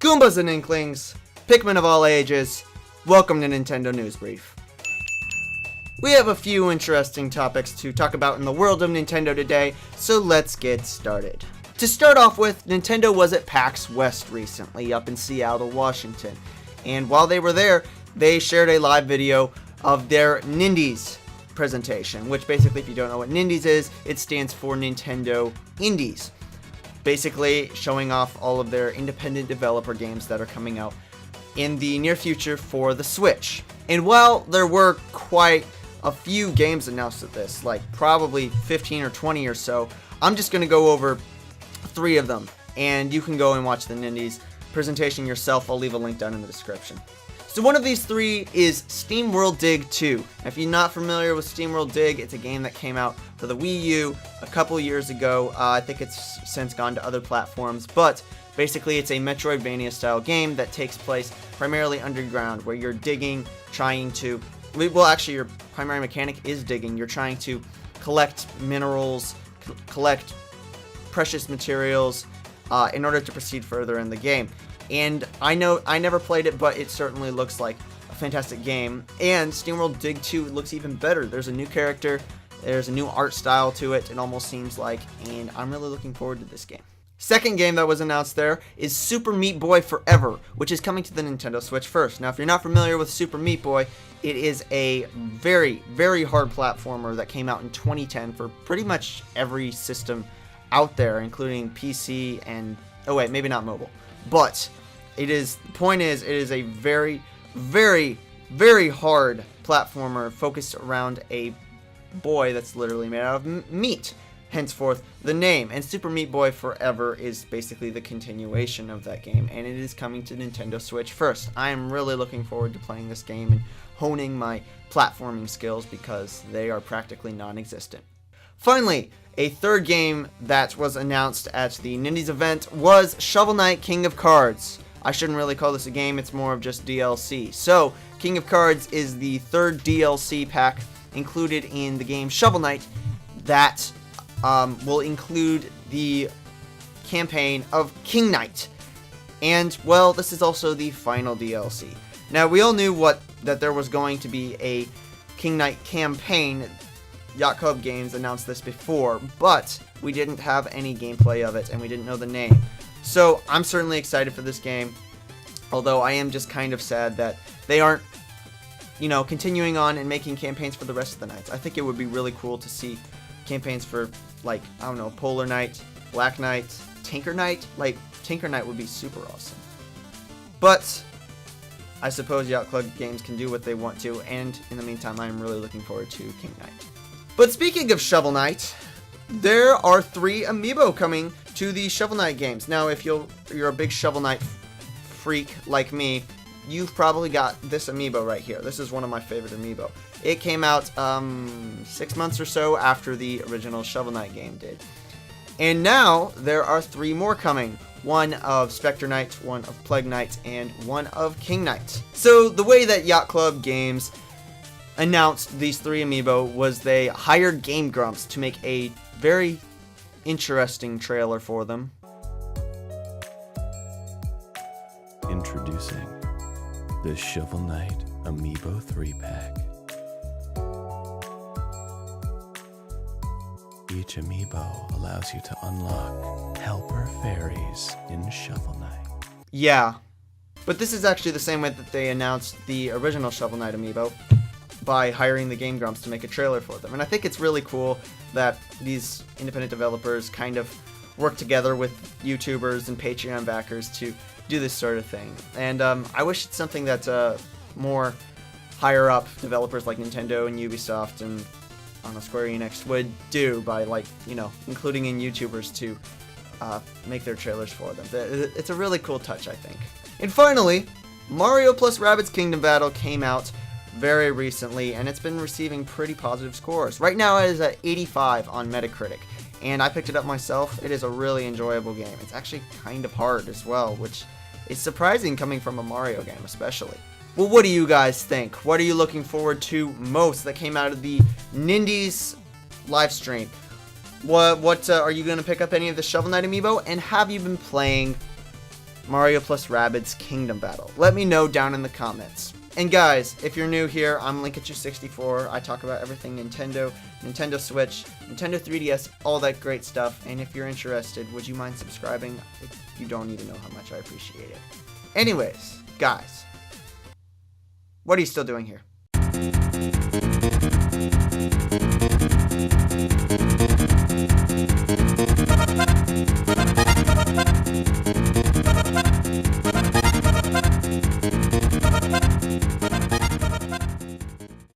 Goombas and Inklings, Pikmin of all ages, welcome to Nintendo News Brief. We have a few interesting topics to talk about in the world of Nintendo today, so let's get started. To start off with, Nintendo was at PAX West recently up in Seattle, Washington, and while they were there, they shared a live video of their Nindies presentation, which basically, if you don't know what Nindies is, it stands for Nintendo Indies. Basically showing off all of their independent developer games that are coming out in the near future for the Switch. And while there were quite a few games announced at this, like probably 15 or 20 or so, I'm just going to go over 3 of them, and you can go and watch the Nindies presentation yourself. I'll leave a link down in the description. So one of these 3 is Steamworld Dig 2. Now, if you're not familiar with Steamworld Dig, it's a game that came out for the Wii U a couple years ago. I think it's since gone to other platforms, but basically it's a Metroidvania style game that takes place primarily underground, where you're digging, trying to, well, actually your primary mechanic is digging. You're trying to collect minerals, collect precious materials in order to proceed further in the game. And I know I never played it, but it certainly looks like a fantastic game. And Steamworld Dig 2 looks even better. There's a new character, there's a new art style to it, it almost seems like, and I'm really looking forward to this game. Second game that was announced there is Super Meat Boy Forever, which is coming to the Nintendo Switch first. Now, if you're not familiar with Super Meat Boy, it is a very, very hard platformer that came out in 2010 for pretty much every system out there, including PC and, oh wait, maybe not mobile. But it is, the point is, it is a very, very, very hard platformer focused around a boy that's literally made out of meat. Henceforth, the name. And Super Meat Boy Forever is basically the continuation of that game, and it is coming to Nintendo Switch first. I am really looking forward to playing this game and honing my platforming skills because they are practically non-existent. Finally, a third game that was announced at the Nindies event was Shovel Knight King of Cards. I shouldn't really call this a game, it's more of just DLC. So, King of Cards is the third DLC pack included in the game Shovel Knight that will include the campaign of King Knight. And, well, this is also the final DLC. Now, we all knew that there was going to be a King Knight campaign. Yacht Club Games announced this before, but we didn't have any gameplay of it, and we didn't know the name. So, I'm certainly excited for this game, although I am just kind of sad that they aren't, continuing on and making campaigns for the rest of the Knights. I think it would be really cool to see campaigns for, like, I don't know, Polar Knight, Black Knight, Tinker Knight. Like, Tinker Knight would be super awesome. But I suppose Yacht Club Games can do what they want to, and in the meantime, I'm really looking forward to King Knight. But speaking of Shovel Knight, there are 3 Amiibo coming to the Shovel Knight games. Now, if you're a big Shovel Knight freak like me, you've probably got this Amiibo right here. This is one of my favorite Amiibo. It came out 6 months or so after the original Shovel Knight game did. And now, there are 3 more coming. One of Spectre Knight, one of Plague Knight, and one of King Knight. So, the way that Yacht Club Games announced these 3 Amiibo was they hired Game Grumps to make a very interesting trailer for them. Introducing the Shovel Knight Amiibo 3-pack. Each Amiibo allows you to unlock helper fairies in Shovel Knight. Yeah, but this is actually the same way that they announced the original Shovel Knight Amiibo, by hiring the Game Grumps to make a trailer for them. And I think it's really cool that these independent developers kind of work together with YouTubers and Patreon backers to do this sort of thing. And I wish it's something that more higher up developers like Nintendo and Ubisoft and Square Enix would do by, like, including in YouTubers to make their trailers for them. It's a really cool touch, I think. And finally, Mario plus Rabbids Kingdom Battle came out very recently, and it's been receiving pretty positive scores. Right now it is at 85 on Metacritic, and I picked it up myself. It is a really enjoyable game. It's actually kind of hard as well, which is surprising coming from a Mario game especially. Well, what do you guys think? What are you looking forward to most that came out of the Nindies live stream? What are you going to pick up any of the Shovel Knight Amiibo? And have you been playing Mario plus Rabbids Kingdom Battle? Let me know down in the comments. And guys, if you're new here, I'm Linkatcher64. I talk about everything Nintendo, Nintendo Switch, Nintendo 3DS, all that great stuff. And if you're interested, would you mind subscribing? You don't even know how much I appreciate it. Anyways, guys, what are you still doing here?